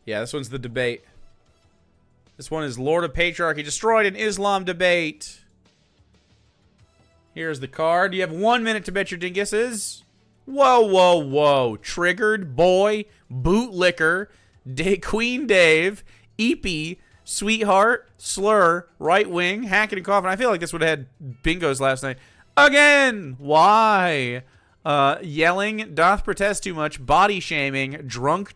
Yeah, this one's the debate. This one is Lord of Patriarchy destroyed in Islam debate. Here's the card. You have 1 minute to bet your dinguses. Whoa, whoa, whoa. Triggered, Boy, Bootlicker, Queen Dave, Eepy, Sweetheart, Slur, Right Wing, Hacking and Coughing. I feel like this would have had bingos last night. Again! Why? Yelling, doth protest too much, body shaming, drunk,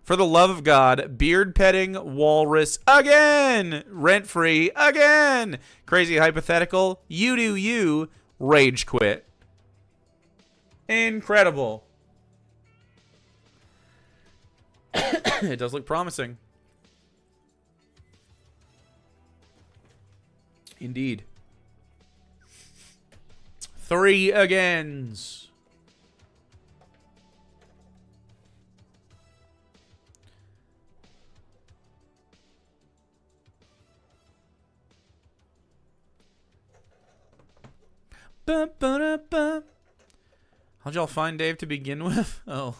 for the love of God, beard petting, walrus, again! Rent free, again! Crazy hypothetical, you do you, rage quit. Incredible. It does look promising. Indeed. 3 agains. How'd y'all find Dave to begin with? Oh.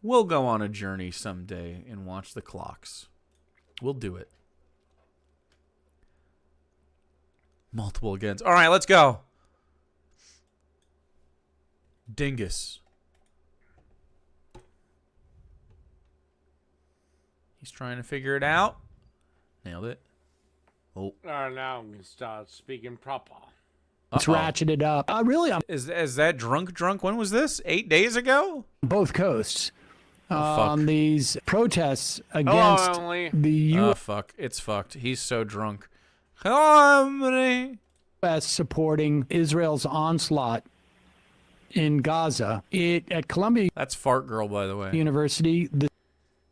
We'll go on a journey someday and watch the clocks. We'll do it. Multiple agains. All right, let's go. Dingus. He's trying to figure it out. Nailed it. Oh. Now I'm going to start speaking proper. Let's ratchet it up. Really, I'm Is that drunk? When was this? 8 days ago? both coasts. Oh, fuck. These protests against the Oh, fuck. It's fucked. He's so drunk. Hombre. U.S. supporting Israel's onslaught in Gaza. At Columbia That's Fart Girl, by the way. University, the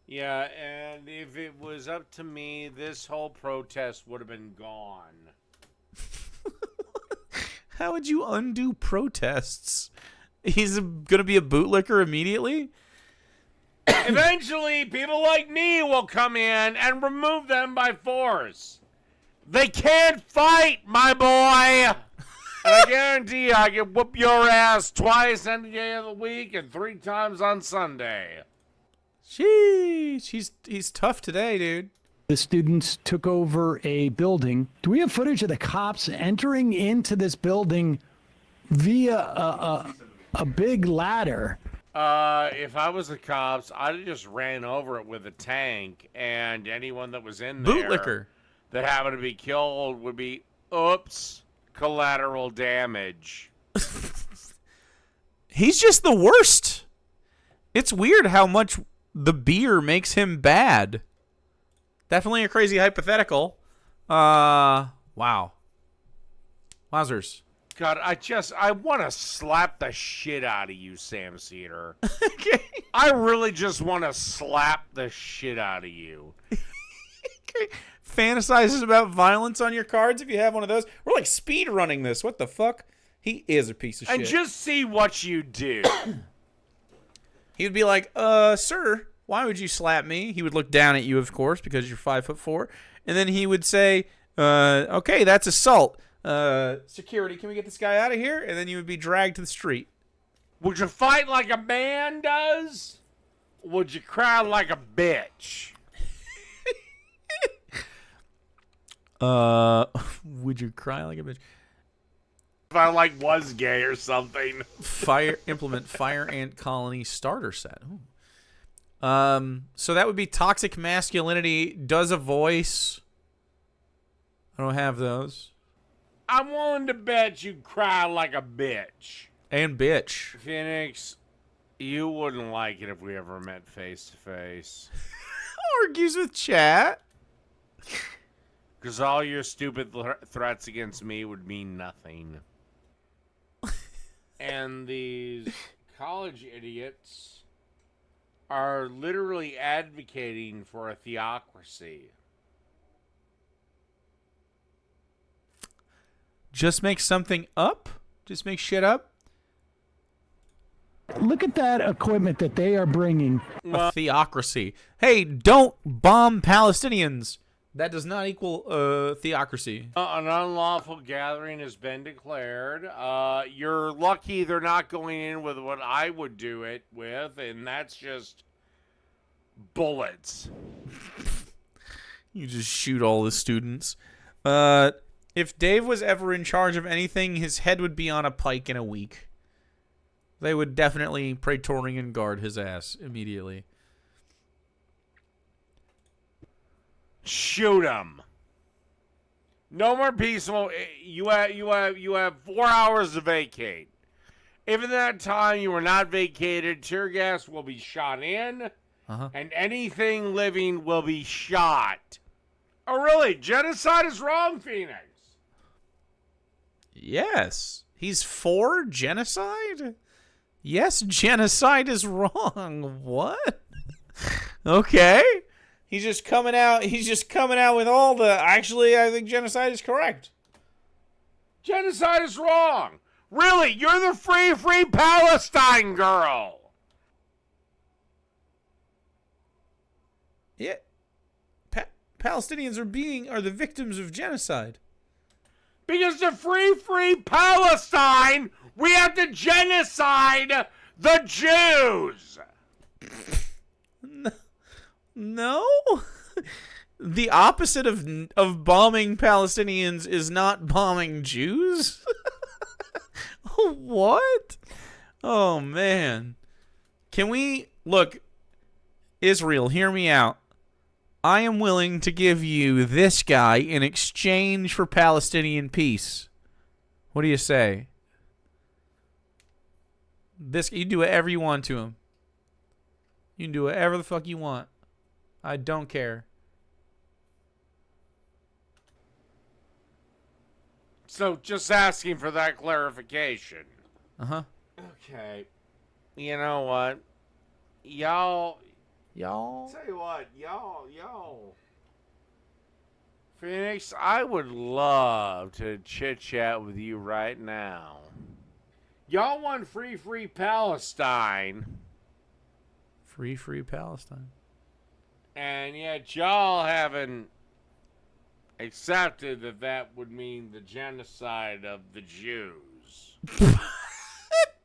Yeah, and if it was up to me, this whole protest would have been gone. How would you undo protests? He's gonna be a bootlicker immediately? Eventually, people like me will come in and remove them by force. They can't fight, my boy! And I guarantee you, I can whoop your ass twice any day of the week and 3 times on Sunday. Sheesh. He's tough today, dude. students took over a building. Do we have footage of the cops entering into this building via a big ladder? If I was the cops, I'd have just ran over it with a tank, and anyone that was in there Bootlicker. that happened to be killed would be, oops, collateral damage. He's just the worst. It's weird how much the beer makes him bad. Definitely a crazy hypothetical. Wow. Wowzers. God, I want to slap the shit out of you, Sam Cedar. Okay. I really just want to slap the shit out of you. Okay. Fantasizes about violence on your cards if you have one of those. We're like speed running this. What the fuck? He is a piece of shit. And just see what you do. He would be like, sir, why would you slap me? He would look down at you, of course, because you're 5'4". And then he would say, okay, that's assault. Security, can we get this guy out of here? And then you would be dragged to the street. Would you fight like a man does? Would you cry like a bitch? Would you cry like a bitch? If I was gay or something. Implement fire ant colony starter set. Ooh. So that would be toxic masculinity. Does a voice. I don't have those. I'm willing to bet you cry like a bitch. And bitch. Phoenix, you wouldn't like it if we ever met face to face. Argues with chat. Because all your stupid threats against me would mean nothing. And these college idiots are literally advocating for a theocracy. Just make something up? Just make shit up? Look at that equipment that they are bringing. A theocracy. Hey, don't bomb Palestinians. That does not equal theocracy. An unlawful gathering has been declared. You're lucky they're not going in with what I would do it with, and that's just bullets. You just shoot all the students. If Dave was ever in charge of anything, his head would be on a pike in a week. They would definitely Praetorian guard his ass immediately. Shoot him. No more peaceful. You have 4 hours to vacate. If in that time you are not vacated, tear gas will be shot in, and anything living will be shot. Oh, really? Genocide is wrong, Phoenix. Yes. He's for genocide? Yes, genocide is wrong. What? Okay. He's just coming out with all the, actually, I think genocide is correct. Genocide is wrong. Really? You're the free Palestine girl. Yeah. Palestinians are the victims of genocide. Because to free Palestine, we have to genocide the Jews. No. The opposite of bombing Palestinians is not bombing Jews? What? Oh, man. Can we... Look, Israel, hear me out. I am willing to give you this guy in exchange for Palestinian peace. What do you say? You do whatever you want to him. You can do whatever the fuck you want. I don't care. So, just asking for that clarification. Uh-huh. Okay. You know what? Y'all... Y'all? Tell you what, y'all. Phoenix, I would love to chit-chat with you right now. Y'all want free Palestine. Free Palestine. And yet y'all haven't accepted that would mean the genocide of the Jews. It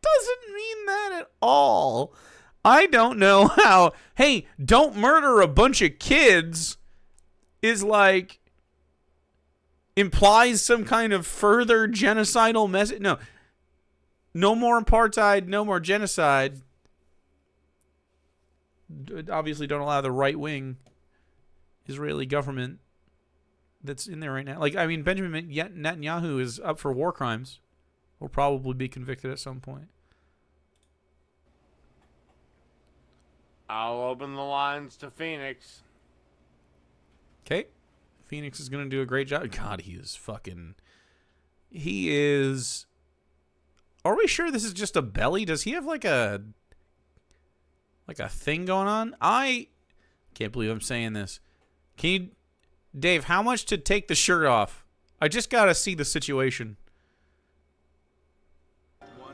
doesn't mean that at all. I don't know how, hey, don't murder a bunch of kids is like, implies some kind of further genocidal message. No. No more apartheid, no more genocide. Obviously don't allow the right-wing Israeli government that's in there right now. Like, I mean, Benjamin Netanyahu is up for war crimes. Will probably be convicted at some point. I'll open the lines to Phoenix. Okay. Phoenix is going to do a great job. God, he is... Are we sure this is just a belly? Does he have like a thing going on? I can't believe I'm saying this. Can you... Dave, how much to take the shirt off? I just got to see the situation.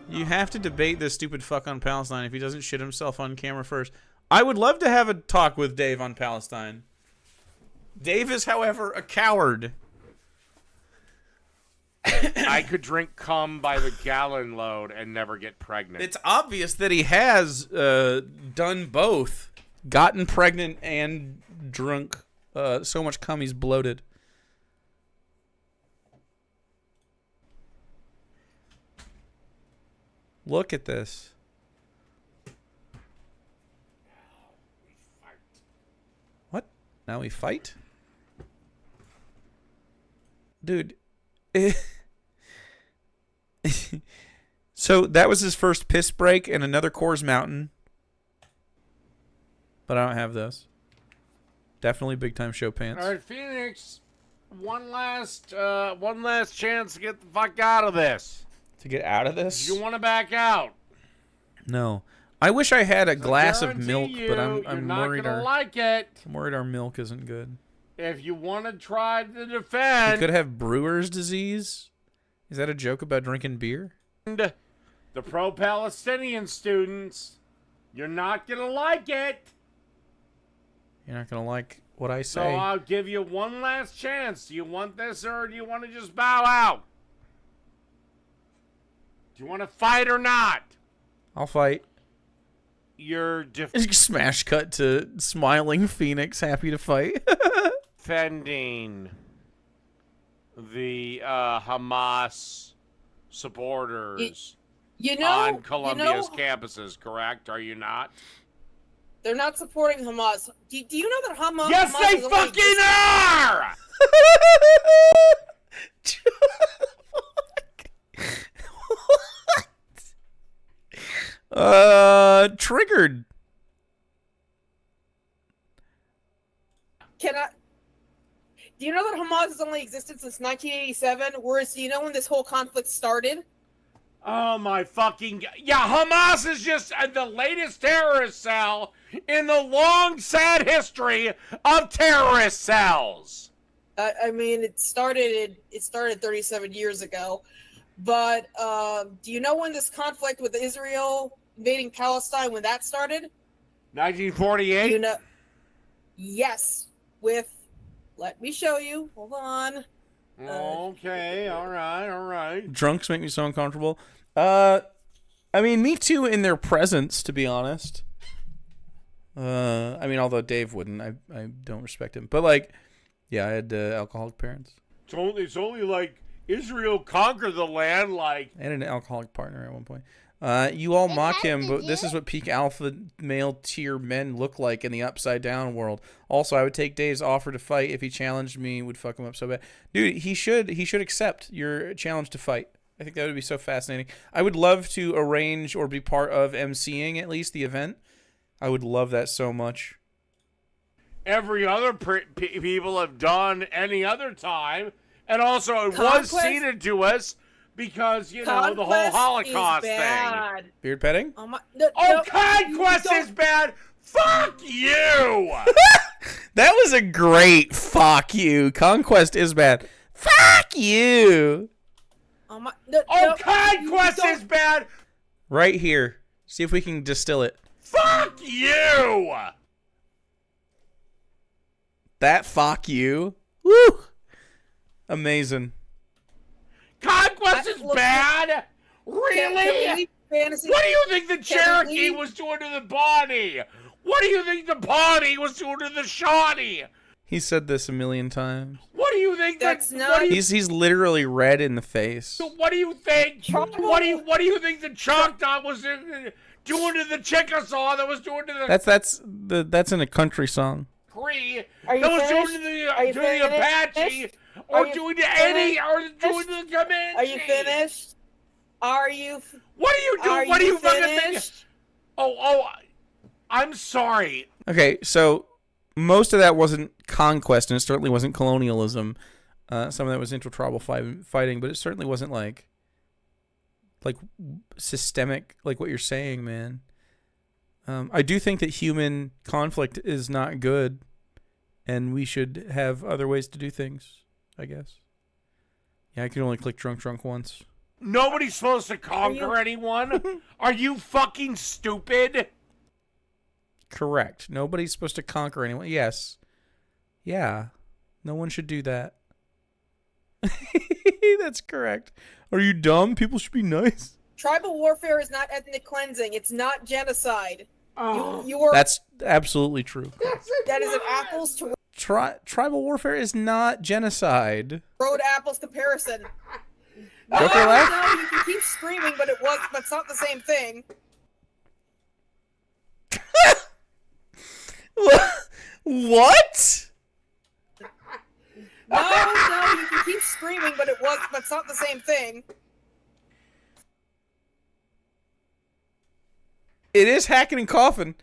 You have to debate this stupid fuck on Palestine if he doesn't shit himself on camera first. I would love to have a talk with Dave on Palestine. Dave is, however, a coward. I could drink cum by the gallon load and never get pregnant. It's obvious that he has done both. Gotten pregnant and drunk so much cum he's bloated. Look at this. What? Now we fight? Dude. So that was his first piss break and another Coors Mountain. But I don't have those. Definitely big time show pants. All right, Phoenix. One last chance to get the fuck out of this. To get out of this? You want to back out? No. I wish I had a glass of milk, but you're I'm not worried gonna like it. I'm worried our milk isn't good. If you want to try to You defend, could have brewer's disease. Is that a joke about drinking beer? the pro-Palestinian students, you're not gonna like it. You're not gonna like what I So say. I'll give you one last chance. Do you want this or do you want to just bow out? Do you want to fight or not? I'll fight. You're Smash cut to smiling Phoenix, happy to fight. defending the Hamas supporters on Columbia's campuses, correct? Are you not? They're not supporting Hamas. Do you know that Hamas? Yes, Hamas they is only fucking are! Triggered. Do you know that Hamas has only existed since 1987? Whereas, do you know when this whole conflict started? Oh my fucking... Yeah, Hamas is just the latest terrorist cell in the long, sad history of terrorist cells. I mean, it started 37 years ago. But do you know when this conflict with Israel invading Palestine, when that started? 1948? You know, yes. Let me show you. Hold on. Okay, all right. Drunks make me so uncomfortable. I mean, me too in their presence, to be honest. I mean, although Dave wouldn't. I don't respect him. But, like, yeah, I had alcoholic parents. It's only like Israel conquered the land, like... And an alcoholic partner at one point. You all mock him, but this is what peak alpha male tier men look like in the upside down world. Also, I would take Dave's offer to fight if he challenged me. Would fuck him up so bad, dude. He should accept your challenge to fight. I think that would be so fascinating. I would love to arrange or be part of emceeing at least the event. I would love that so much. Every other people have done any other time, and also it was ceded to us. Because, you know, the whole Holocaust thing. Beard petting? Conquest is bad! Fuck you! That was a great fuck you. Conquest is bad. Fuck you! Conquest is bad! Right here. See if we can distill it. Fuck you! That fuck you. Woo! Amazing. Conquest is bad? Really? What do you think the Cherokee was doing to the Bonnie? What do you think the Bonnie was doing to the Shawnee? He said this a million times. What do you think? He's literally red in the face. So what do you think? What do you think the Choctaw was doing to the Chickasaw that was doing to the that's in a country song. Cree? That was doing to the Apache? Or doing to any, or doing to the Comanche. Are you finished? Are you? What are you doing? What do you fucking think? Oh, I'm sorry. Okay, so most of that wasn't conquest, and it certainly wasn't colonialism. Some of that was intertribal fighting, but it certainly wasn't like systemic, like what you're saying, man. I do think that human conflict is not good, and we should have other ways to do things. I guess. Yeah, I can only click drunk once. Nobody's supposed to conquer anyone? Are you fucking stupid? Correct. Nobody's supposed to conquer anyone. Yes. Yeah. No one should do that. That's correct. Are you dumb? People should be nice. Tribal warfare is not ethnic cleansing. It's not genocide. Oh. That's absolutely true. That is an apples to tribal warfare is not genocide. road apples comparison. Joker laugh? No, you can keep screaming, but it's not the same thing. What? No, you can keep screaming, but it's not the same thing. It is hacking and coughing.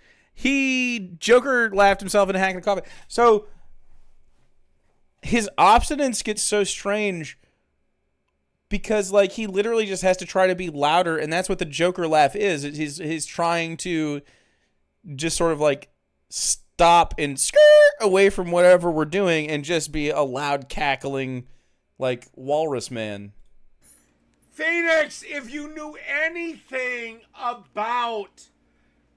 Joker laughed himself into hacking and coughing. So his obstinance gets so strange because, like, he literally just has to try to be louder, and that's what the Joker laugh is. He's trying to just sort of, like, stop and skirt away from whatever we're doing and just be a loud, cackling, like, walrus man. Phoenix, if you knew anything about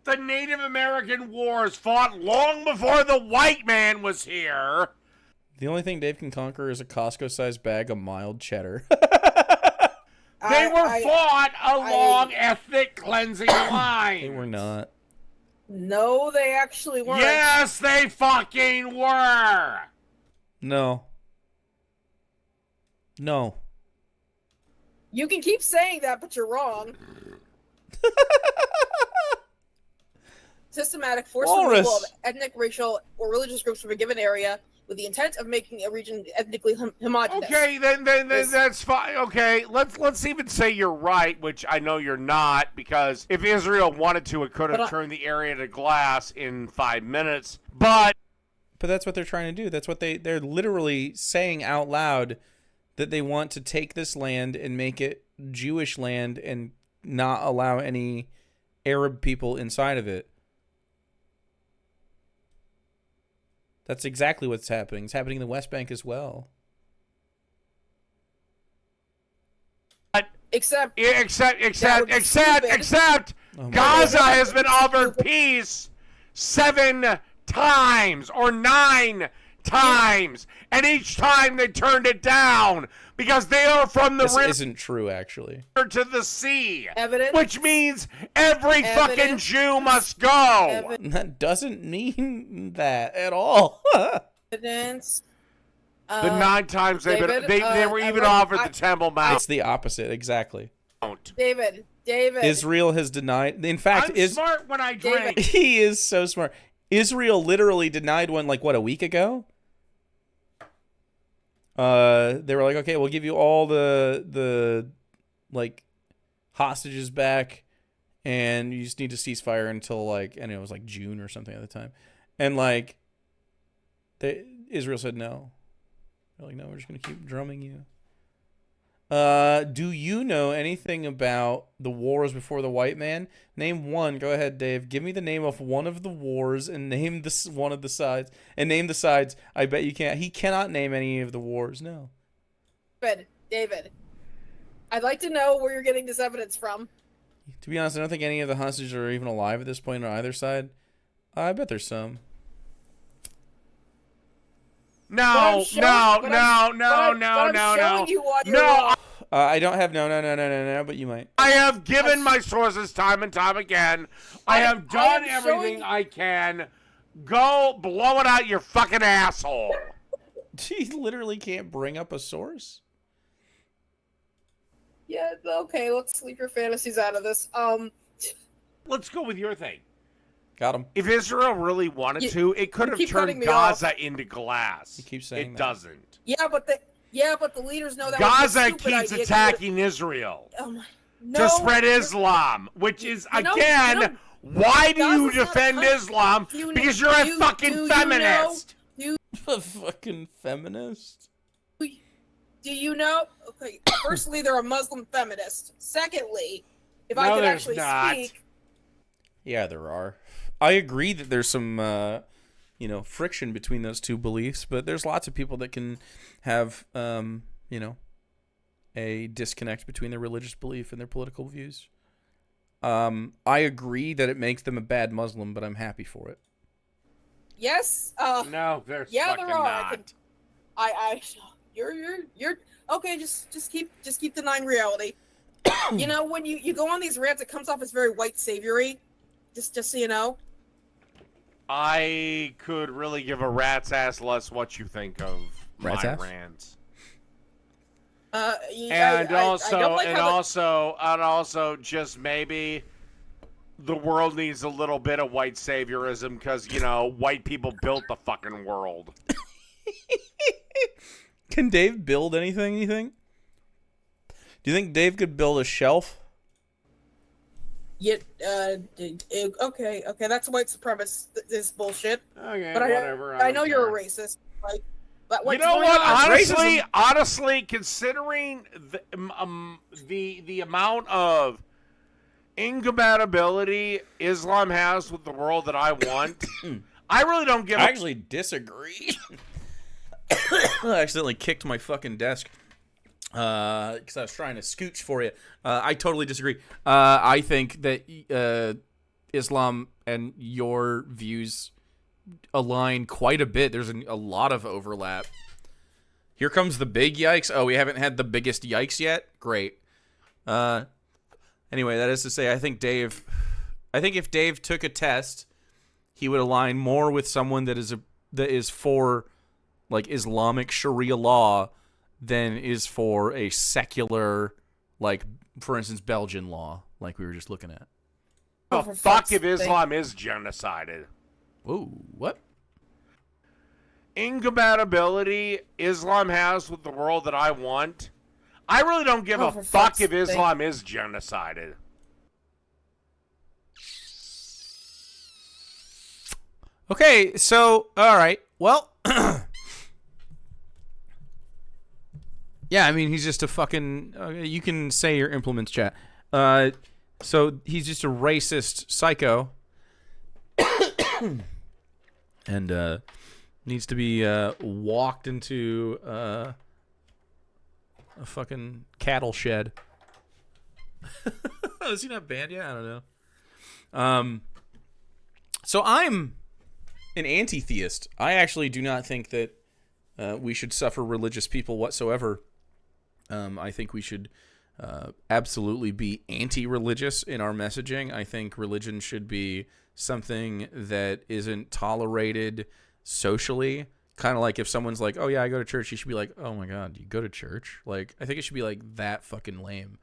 The Native American wars fought long before the white man was here. The only thing Dave can conquer is a Costco-sized bag of mild cheddar. They were fought along ethnic cleansing lines. They were not. No, they actually weren't. Yes, they fucking were. No. No. You can keep saying that, but you're wrong. Systematic forceful removal of ethnic, racial, or religious groups from a given area with the intent of making a region ethnically homogenous. Okay, then that's fine. Okay, let's even say you're right, which I know you're not, because if Israel wanted to, it could have turned the area to glass in 5 minutes. But that's what they're trying to do. That's what they're literally saying out loud, that they want to take this land and make it Jewish land and not allow any Arab people inside of it. That's exactly what's happening. It's happening in the West Bank as well. Except Gaza has been offered peace 7 times or 9 times, and each time they turned it down because they are from the river. This isn't true, actually. To the sea, evidence, which means every fucking Jew must go. That doesn't mean that at all. Evidence. The 9 times they were even offered the Temple Mount. It's the opposite, exactly. David. Israel has denied. In fact, I'm smart when I drink. He is so smart. Israel literally denied one, like, what, a week ago? They were like, okay, we'll give you all the like hostages back, and you just need to ceasefire until, like, and it was like June or something at the time, and like Israel said no. They're like, no, we're just gonna keep drumming you. Do you know anything about the wars before the white man? Name one. Go ahead, Dave. Give me the name of one of the wars and name this one of the sides. And name the sides. I bet you can't. He cannot name any of the wars. No. David. I'd like to know where you're getting this evidence from. To be honest, I don't think any of the hostages are even alive at this point on either side. I bet there's some. No. I don't have no, but you might. I have given my sources time and time again. I have done everything I can. Go blow it out your fucking asshole. He literally can't bring up a source. Yeah, okay, let's leave your fantasies out of this. Let's go with your thing. Got him. If Israel really wanted to, it could have turned Gaza into glass. You keep saying it doesn't. Yeah, but the leaders know that Gaza keeps attacking Israel to spread Islam, which is again why do you defend Islam? Because you're a fucking feminist. A fucking feminist. Do you know? Okay, firstly, they're a Muslim feminist. Secondly, if I could actually speak. Yeah, there are. I agree that there's some, friction between those two beliefs, but there's lots of people that can have, a disconnect between their religious belief and their political views. I agree that it makes them a bad Muslim, but I'm happy for it. Yes. No, there's fucking there are. not. You're okay. Just keep denying reality. You know, when you go on these rants, it comes off as very white saviory. Just so you know. I could really give a rat's ass less what you think of my rants. And also, just maybe the world needs a little bit of white saviorism because white people built the fucking world. Can Dave build anything? You think? Do you think Dave could build a shelf? Yeah, okay, that's white supremacist. This bullshit. Okay, but whatever. I know you're a racist. Like, but you know what? Honestly, considering the amount of incompatibility Islam has with the world that I want, I really don't give. I actually disagree. I accidentally kicked my fucking desk. Because I was trying to scooch for you. I totally disagree. I think that Islam and your views align quite a bit. There's a lot of overlap. Here comes the big yikes. Oh, we haven't had the biggest yikes yet? Great. Anyway, that is to say, I think if Dave took a test, he would align more with someone that is for like Islamic Sharia law than is for a secular, like, for instance, Belgian law, like we were just looking at. Oh, fuck if Islam is genocided. Whoa, what? Incompatibility Islam has with the world that I want. I really don't give a fuck if Islam is genocided. Okay, so, all right. Well, yeah, I mean, he's just a fucn... you can say your implements, chat. So he's just a racist psycho. And needs to be walked into a fucking cattle shed. Is he not banned yet? I don't know. So I'm an anti-theist. I actually do not think that we should suffer religious people whatsoever. I think we should absolutely be anti-religious in our messaging. I think religion should be something that isn't tolerated socially. Kind of like if someone's like, oh yeah, I go to church, you should be like, oh my god, you go to church? Like, I think it should be like that fucking lame.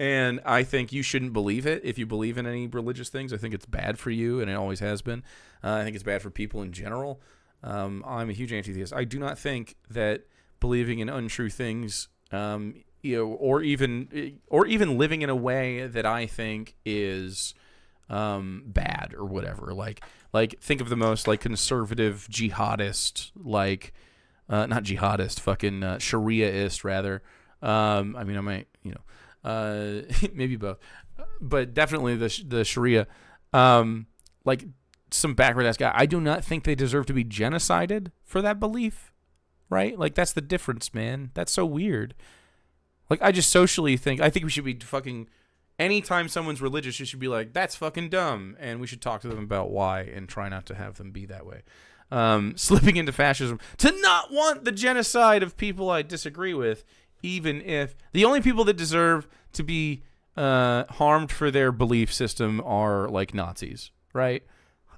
And I think you shouldn't believe it if you believe in any religious things. I think it's bad for you, and it always has been. I think it's bad for people in general. I'm a huge anti-theist. I do not think that believing in untrue things, or even living in a way that I think is bad or whatever. Like think of the most like conservative jihadist, like not jihadist, fucking Shariaist rather. I mean, I might, maybe both, but definitely the Sharia. Like some backward ass guy. I do not think they deserve to be genocided for that belief, right? Like that's the difference, man. That's so weird. Like I just socially think we should be fucking. Anytime someone's religious, you should be like, that's fucking dumb, and we should talk to them about why and try not to have them be that way. Slipping into fascism, to not want the genocide of people I disagree with, even if the only people that deserve to be harmed for their belief system are like Nazis, right?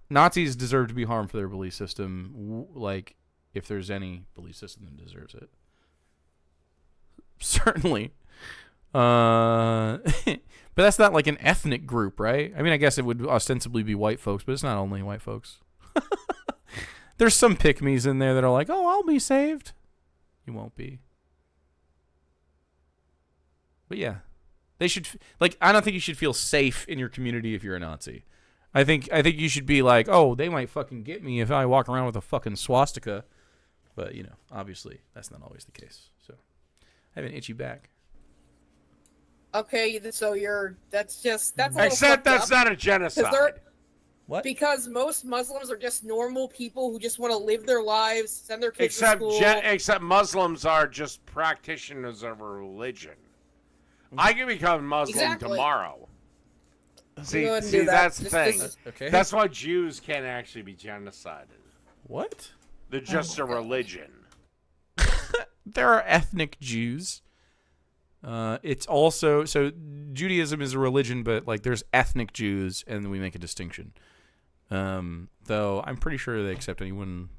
Nazis deserve to be harmed for their belief system, like if there's any belief system that deserves it. Certainly. But that's not like an ethnic group, right? I mean, I guess it would ostensibly be white folks, but it's not only white folks. There's some pick-me's in there that are like, oh, I'll be saved. You won't be. But yeah, they should, like, I don't think you should feel safe in your community if you're a Nazi. I think you should be like, oh, they might fucking get me if I walk around with a fucking swastika. But, obviously, that's not always the case. So, I have an itchy back. Okay, so that's Except that's not a genocide. What? Because most Muslims are just normal people who just want to live their lives, send their kids to school. Except Muslims are just practitioners of a religion. I can become Muslim tomorrow. See, that's the thing. Okay. That's why Jews can't actually be genocided. What? They're just a religion. There are ethnic Jews. It's also, so Judaism is a religion, but like there's ethnic Jews, and we make a distinction. Though I'm pretty sure they accept anyone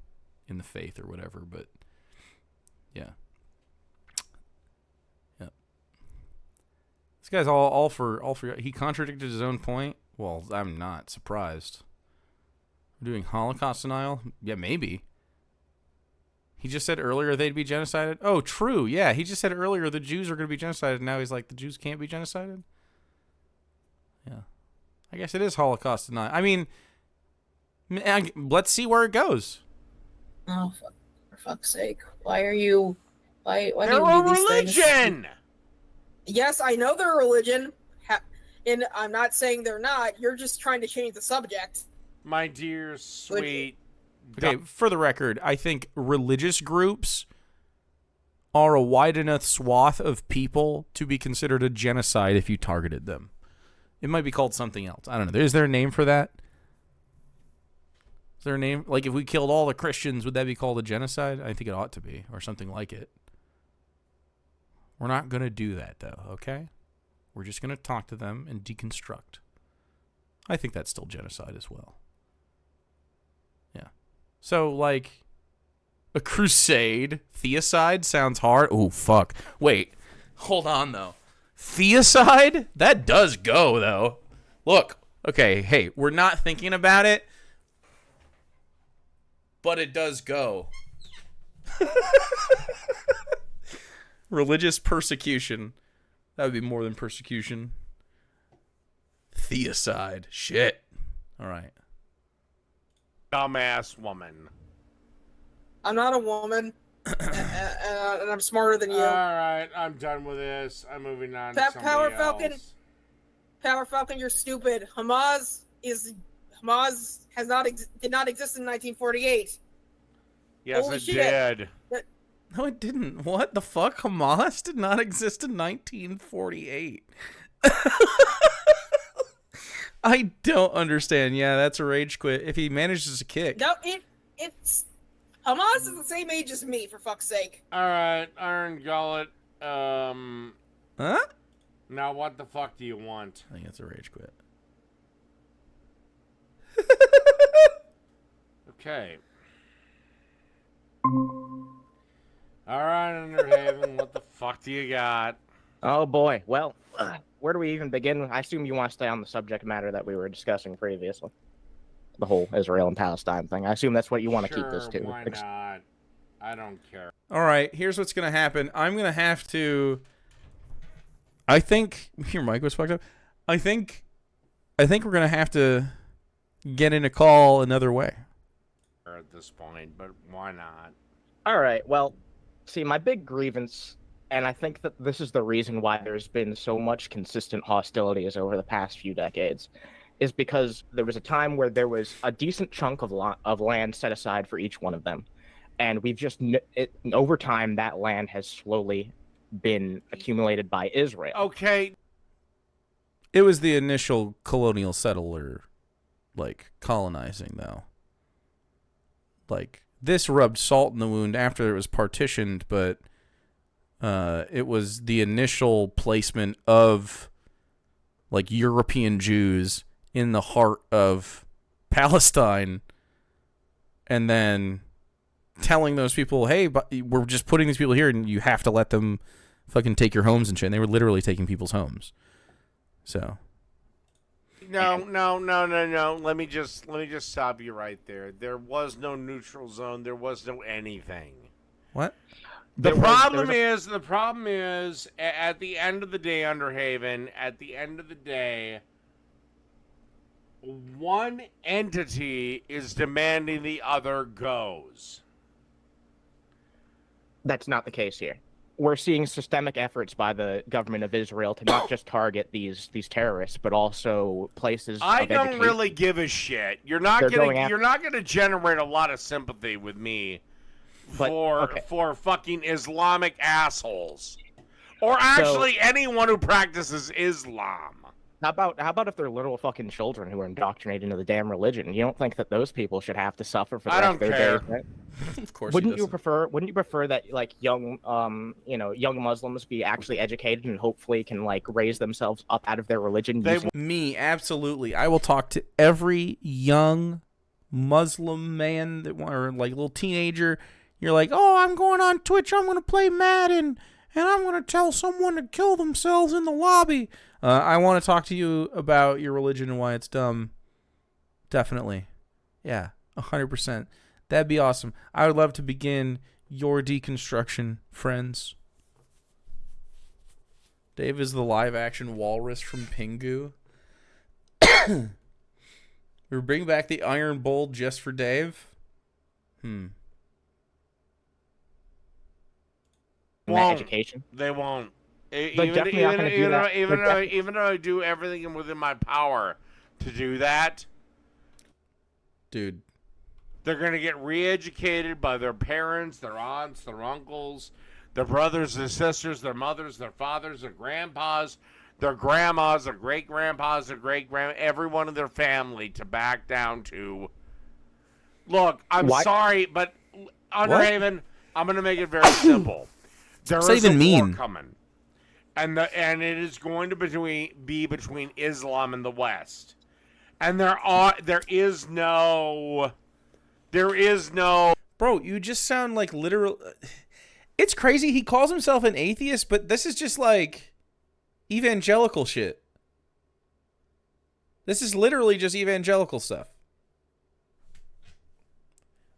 in the faith or whatever, but yeah. This guy's all for he contradicted his own point. Well, I'm not surprised. We're doing Holocaust denial? Yeah, maybe. He just said earlier they'd be genocided. Oh, true. Yeah, he just said earlier the Jews are going to be genocided. Now he's like, the Jews can't be genocided? Yeah. I guess it is Holocaust denial. I mean, let's see where it goes. Oh, for fuck's sake. Why do you do these religion! Things? Yes, I know they're a religion. And I'm not saying they're not. You're just trying to change the subject. My dear, sweet... Okay, for the record, I think religious groups are a wide enough swath of people to be considered a genocide if you targeted them. It might be called something else. I don't know. Is there a name for that? Is there a name? Like, if we killed all the Christians, would that be called a genocide? I think it ought to be, or something like it. We're not going to do that, though, okay? We're just going to talk to them and deconstruct. I think that's still genocide as well. Yeah. So, like, a crusade, theocide sounds hard. Oh, fuck. Wait. Hold on, though. Theocide? That does go, though. Look. Okay, hey, we're not thinking about it, but it does go. Religious persecution. That would be more than persecution. Theocide. Shit. All right. Dumbass woman. I'm not a woman, and I'm smarter than you. All right, I'm done with this. I'm moving on to somebody Power else. Falcon. Power Falcon, you're stupid. Hamas did not exist in 1948. Yes, Holy it shit. did. No, it didn't. What the fuck? Hamas did not exist in 1948. I don't understand. Yeah, that's a rage quit. If he manages to kick. No, it's Hamas is the same age as me, for fuck's sake. All right, Iron Gullet. Huh? Now what the fuck do you want? I think that's a rage quit. Okay. All right, Underhaven, what the fuck do you got? Oh boy. Well, where do we even begin? I assume you want to stay on the subject matter that we were discussing previously. The whole Israel and Palestine thing. I assume that's what you want to keep this to. Why not? I don't care. All right, here's what's going to happen. I'm going to have to... I think... Your mic was fucked up. I think we're going to have to get in a call another way. At this point, but why not? All right. Well, see, my big grievance, and I think that this is the reason why there's been so much consistent hostilities over the past few decades, is because there was a time where there was a decent chunk of land set aside for each one of them. And we've just, over time, that land has slowly been accumulated by Israel. Okay. It was the initial colonial settler, like, colonizing, though. Like, this rubbed salt in the wound after it was partitioned, but it was the initial placement of, like, European Jews in the heart of Palestine, and then telling those people, hey, but we're just putting these people here, and you have to let them fucking take your homes and shit. And they were literally taking people's homes. So... No. Let me just stop you right there. There was no neutral zone. There was no anything. What? The problem is, at the end of the day, Underhaven, at the end of the day, one entity is demanding the other goes. That's not the case here. We're seeing systemic efforts by the government of Israel to not just target these terrorists, but also places. I of don't education. really give a shit. You're not gonna generate a lot of sympathy with me for fucking Islamic assholes, or actually anyone who practices Islam. How about if they're literal fucking children who are indoctrinated into the damn religion? You don't think that those people should have to suffer for the rest of their days? Right? Of course. Wouldn't you prefer that, like, young Muslims be actually educated and hopefully can, like, raise themselves up out of their religion? Me, absolutely. I will talk to every young Muslim man or like little teenager. You're like, oh, I'm going on Twitch. I'm going to play Madden, and I'm going to tell someone to kill themselves in the lobby. I want to talk to you about your religion and why it's dumb. Definitely. Yeah, 100%. That'd be awesome. I would love to begin your deconstruction, friends. Dave is the live-action walrus from Pingu. We bring back the Iron Bowl just for Dave? Education. They won't. They're definitely not gonna do that. Even though I do everything within my power to do that, dude, they're gonna get re-educated by their parents, their aunts, their uncles, their brothers, their sisters, their mothers, their fathers, their grandpas, their grandmas, their great-grandpas, their great-grand, every one of their family to back down to. Look, I'm sorry, but Underhaven, I'm going to make it very simple. There is a war coming, and it is going to be between Islam and the West, and there is no. Bro, you just sound like literal. It's crazy. He calls himself an atheist, but this is just like evangelical shit. This is literally just evangelical stuff.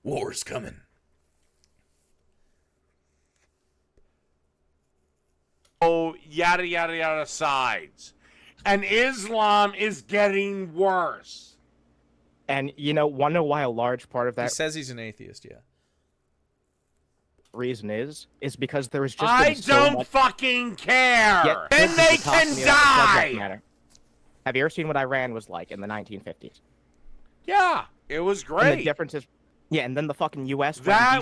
War's coming. Oh, yada, yada, yada sides. And Islam is getting worse. And, want to know why a large part of that He says he's an atheist, yeah. reason is because there is just I don't fucking care. Then they can die. Have you ever seen what Iran was like in the 1950s? Yeah, it was great. And the difference is, yeah, and then the fucking U.S. That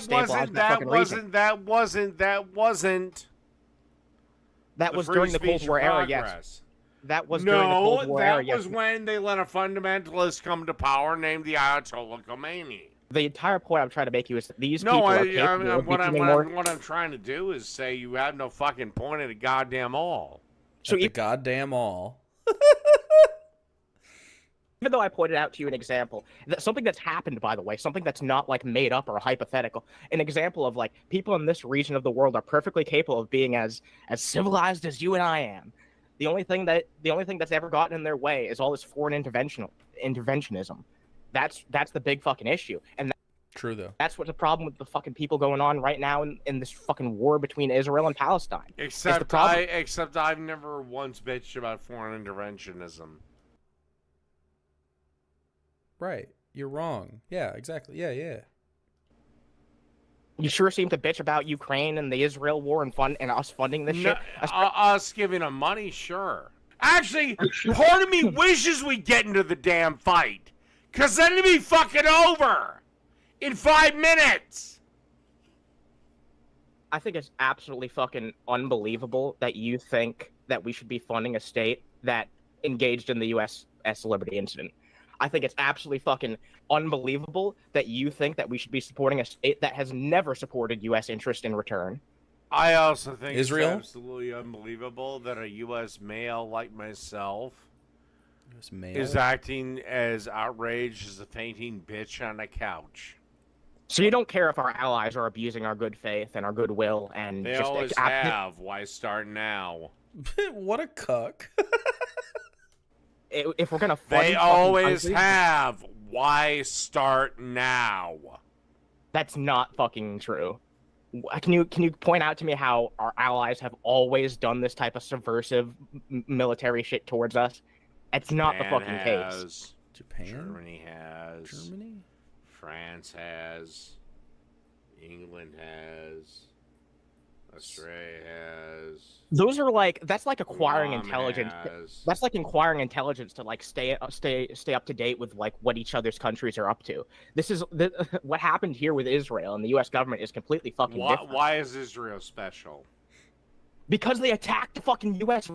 was during the Cold War era, yes. That was during the Cold War era, yes. That was when they let a fundamentalist come to power named the Ayatollah Khomeini. The entire point I'm trying to make you is that these people are capable of becoming more... What I'm trying to do is say you have no fucking point at a goddamn all. So the goddamn all. Even though I pointed out to you an example, something that's happened, by the way, something that's not like made up or hypothetical, an example of like people in this region of the world are perfectly capable of being as civilized as you and I am. The only thing that's ever gotten in their way is all this foreign interventionism. That's the big fucking issue. And true though. That's what's the problem with the fucking people going on right now in this fucking war between Israel and Palestine. Except I've never once bitched about foreign interventionism. Right. You're wrong. Yeah, exactly. Yeah. You sure seem to bitch about Ukraine and the Israel war and us funding this shit. Us giving them money, sure. Actually, part of me wishes we get into the damn fight. Because then it'd be fucking over in 5 minutes. I think it's absolutely fucking unbelievable that you think that we should be funding a state that engaged in the USS Liberty incident. I think it's absolutely fucking unbelievable that you think that we should be supporting a state that has never supported U.S. interest in return. I also think Israel? It's absolutely unbelievable that a U.S. male like myself is acting as outraged as a fainting bitch on a couch. So you don't care if our allies are abusing our good faith and our goodwill and they always have. Why start now? What a cuck. If we're gonna fund they always have. Why start now? That's not fucking true. Can you point out to me how our allies have always done this type of subversive military shit towards us? It's not the fucking case. Japan? Germany has. Germany? France has. England has. Australia has. Those are that's like acquiring intelligence. Has. That's like acquiring intelligence to stay up to date with what each other's countries are up to. This is what happened here with Israel and the U.S. government is completely fucking different. Why is Israel special? Because they attacked the fucking U.S.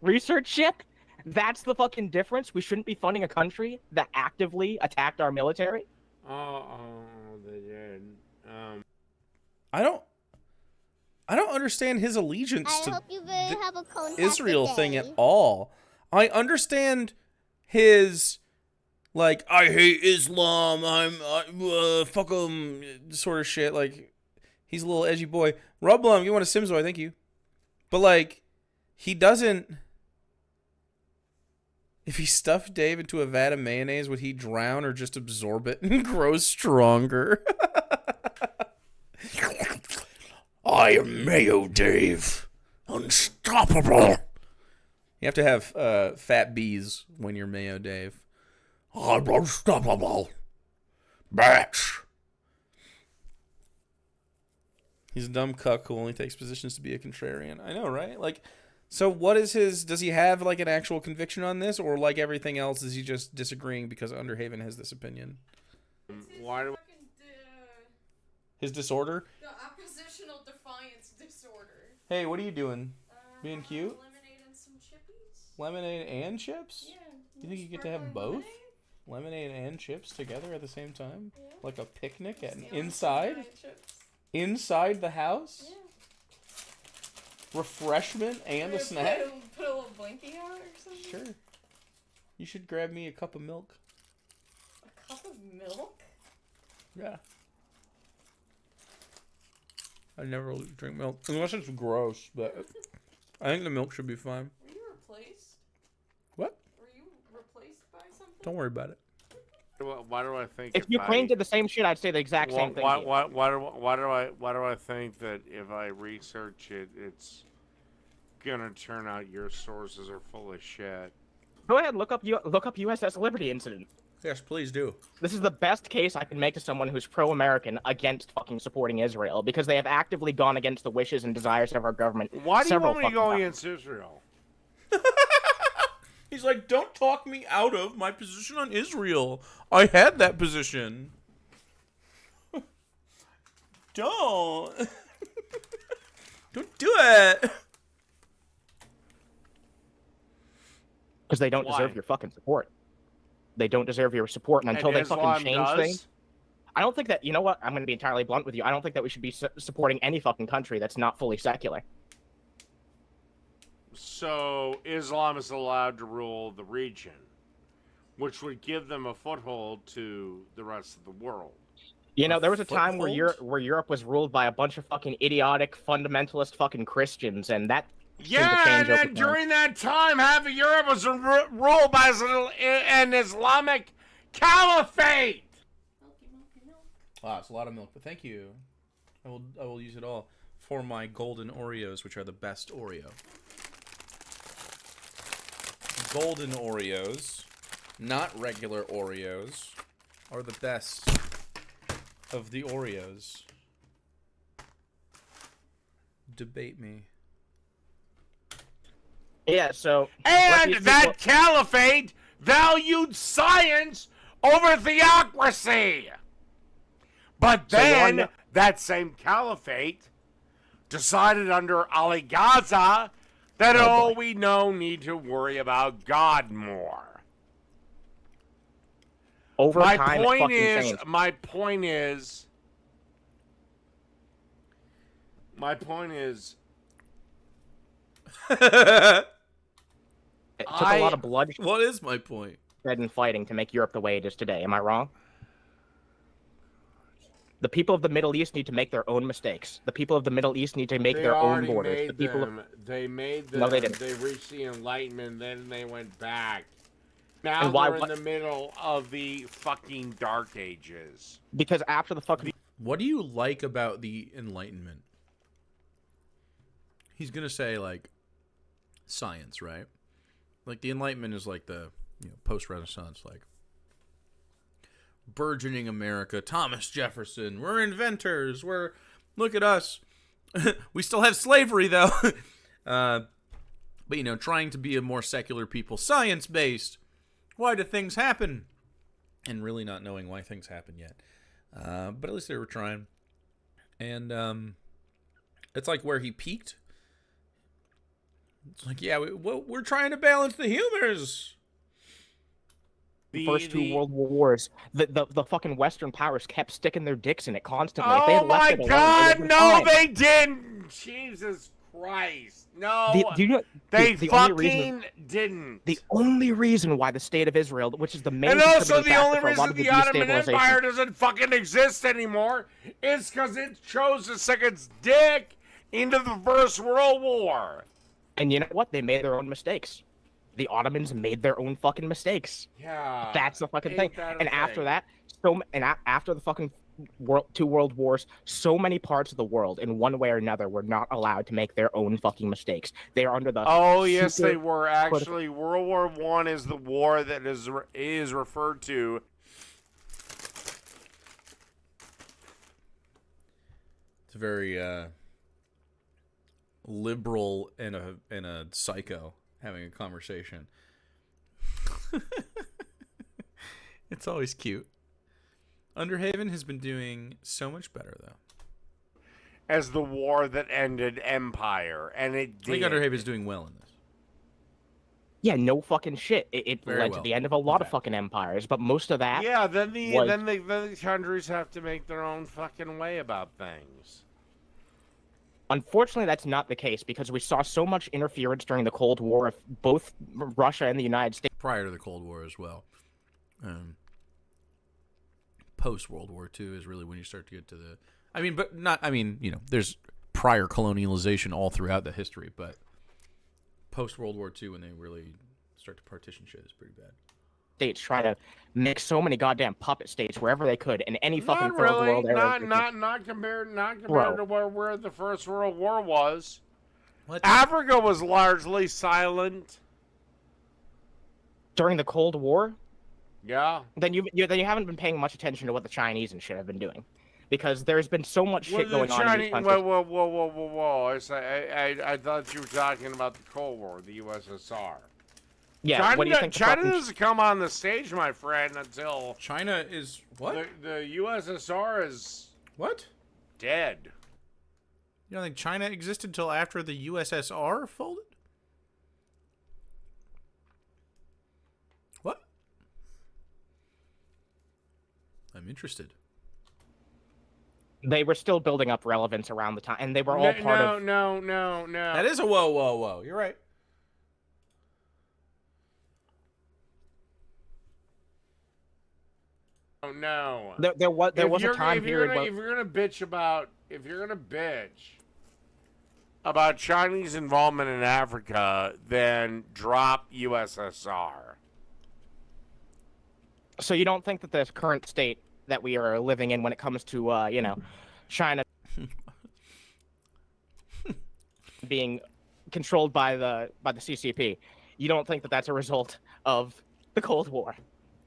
research ship. That's the fucking difference. We shouldn't be funding a country that actively attacked our military. They did. I don't understand his allegiance to the Israel thing at all. I understand his, I hate Islam, fuck him, sort of shit. He's a little edgy boy. Rublum, you want a Simzoid, thank you. But, he doesn't... If he stuffed Dave into a vat of mayonnaise, would he drown or just absorb it and grow stronger? I am Mayo Dave. Unstoppable. You have to have fat bees when you're Mayo Dave. I'm unstoppable. Bitch. He's a dumb cuck who only takes positions to be a contrarian. I know, right? So what is his... Does he have, an actual conviction on this? Or, everything else, is he just disagreeing because Underhaven has this opinion? Why do... His disorder? The oppositional defiance disorder. Hey, what are you doing? Being cute? Eliminating some chippies. Lemonade and chips? Yeah. You think you get to have both? Lemonade and chips together at the same time? Yeah. Like a picnic at Stealing inside? some chips. Inside the house? Yeah. Refreshment and a snack? Put a little blankie on it or something? Sure. You should grab me a cup of milk. A cup of milk? Yeah. I never drink milk. Unless it's gross, but I think the milk should be fine. Were you replaced? What? Were you replaced by something? Don't worry about it. Why do I think If Ukraine did the same shit, I'd say the exact same thing. Why do I think that if I research it, it's gonna turn out your sources are full of shit? Go ahead, look up USS Liberty incident. Yes, please do. This is the best case I can make to someone who's pro-American against fucking supporting Israel, because they have actively gone against the wishes and desires of our government. Why do you want me to fucking go times. against Israel? He's like, don't talk me out of my position on Israel. I had that position. Don't. Don't do it. Because they don't Why? deserve your fucking support. They don't deserve your support, and until And they Islam fucking change does? things, I don't think that. You know what? I'm going to be entirely blunt with you. I don't think that we should be supporting any fucking country that's not fully secular. So Islam is allowed to rule the region, which would give them a foothold to the rest of the world. You know, A there was a time where foothold? Europe was ruled by a bunch of fucking idiotic fundamentalist fucking Christians, and that seemed to Yeah, change and over then time. during that time, half of Europe was ruled by an Islamic caliphate. Milky milk. Wow, it's a lot of milk, but thank you. I will use it all for my golden Oreos, which are the best Oreo. Golden Oreos, not regular Oreos, are the best of the Oreos. Debate me. Yeah, so And what that caliphate valued science over theocracy. But So you're then on that same caliphate decided under Ali Gaza that Oh, all boy. we know need to worry about God more. over time, it fucking changed. My point is, It took a lot of bloodshed What is my point? and fighting to make Europe the way it is today. Am I wrong? The people of the Middle East need to make their own mistakes. The people of the Middle East need to make their own borders. The people of They made them. No, they didn't. They reached the Enlightenment, then they went back. Now And why- they're in the middle of the fucking Dark Ages. because after the fucking What do you like about the Enlightenment? He's gonna say like science, right? Like the Enlightenment is like the post-Renaissance, like burgeoning America. Thomas Jefferson, we're inventors. Look at us. We still have slavery though, but trying to be a more secular people, science-based. Why do things happen? And really not knowing why things happen yet. But at least they were trying. And it's like where he peaked. It's like, yeah, we're trying to balance the humors. first two World Wars, the fucking Western powers kept sticking their dicks in it constantly. If they Oh had left my it alone, it God! would've been No, fine. they didn't. Jesus Christ! No, Do you know, they the only fucking reason, didn't. the only reason why the state of Israel, which is the main And also, contributing the only factor for a lot reason of the the Ottoman destabilization- Empire doesn't fucking exist anymore is because it chose to stick its dick into the First World War. And you know what? They made their own mistakes. The Ottomans made their own fucking mistakes. Yeah, That's the fucking ain't thing. that a And after thing? that, after the fucking two world wars, so many parts of the world, in one way or another, were not allowed to make their own fucking mistakes. They are under the Oh yes, super they were actually. World War I is the war that is referred to. It's very liberal and a psycho having a conversation. It's always cute. Underhaven has been doing so much better though. As the war that ended empire, and it I think did. Underhaven is doing well in this. Yeah, no fucking shit. It Very led well. to the end of a lot of Okay. fucking empires, but most of that. Yeah, then the was- then the countries have to make their own fucking way about things. Unfortunately, that's not the case because we saw so much interference during the Cold War of both Russia and the United States. Prior to the Cold War as well. Post World War II is really when you start to get to the. I mean, but not. I mean, there's prior colonialization all throughout the history, but post World War II when they really start to partition shit is pretty bad. States trying to make so many goddamn puppet states wherever they could in any fucking Not third really. world area. Not compared Bro. to where the First World War was. What? Africa was largely silent. During the Cold War, Yeah. then you haven't been paying much attention to what the Chinese and shit have been doing, because there's been so much shit going on in these countries. Whoa! I thought you were talking about the Cold War, the USSR. Yeah, China, what do you think? China doesn't come on the stage, my friend, until China is what? the USSR is What? dead. You don't think China existed until after the USSR folded? What? I'm interested. They were still building up relevance around the time, and they were all part of. No. That is a whoa. You're right. Oh, no. There was a time if period where if you're gonna bitch about Chinese involvement in Africa, then drop USSR. So you don't think that the current state that we are living in when it comes to China being controlled by the CCP, you don't think that that's a result of the Cold War,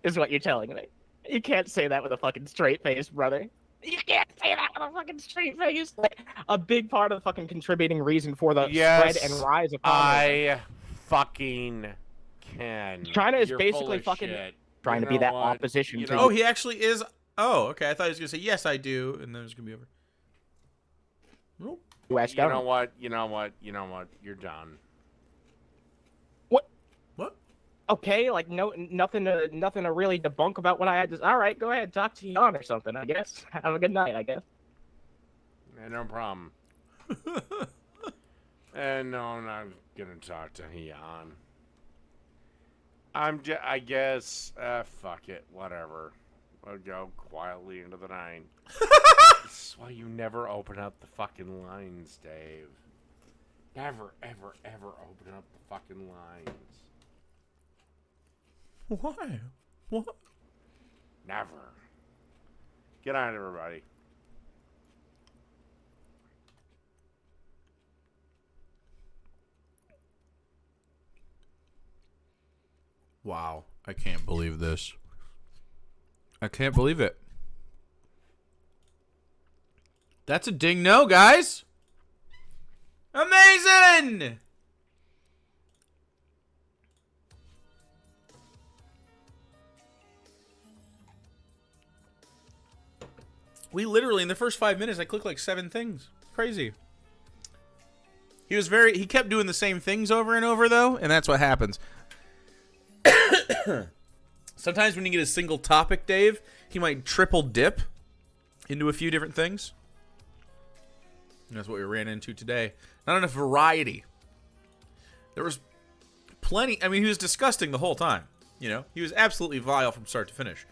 is what you're telling me? You can't say that with a fucking straight face, brother. You can't say that with a fucking straight face. Like, a big part of the fucking contributing reason for the spread and rise of communism. I fucking can. China is You're basically full of fucking shit. trying You to be know that what? opposition You to. know- Oh, he actually is. Oh, okay. I thought he was gonna say yes, I do, and then it was gonna be over. Nope. US You know government. what? You're done. What? Okay, like nothing to really debunk about what I had to. All right, go ahead, talk to Jan or something. I guess. Have a good night. I guess. No problem. And no, I'm not gonna talk to Jan. I guess. Fuck it. Whatever. I'll go quietly into the night. This is why you never open up the fucking lines, Dave. Never, ever, ever open up the fucking lines. Why? What? Never. Good night, everybody. Wow. I can't believe this. I can't believe it. That's a ding no, guys. Amazing! We literally, in the first 5 minutes, I clicked like 7 things. Crazy. He kept doing the same things over and over, though, and that's what happens. Sometimes when you get a single topic, Dave, he might triple dip into a few different things. And that's what we ran into today. Not enough variety. There was plenty. I mean, he was disgusting the whole time. He was absolutely vile from start to finish.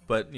But,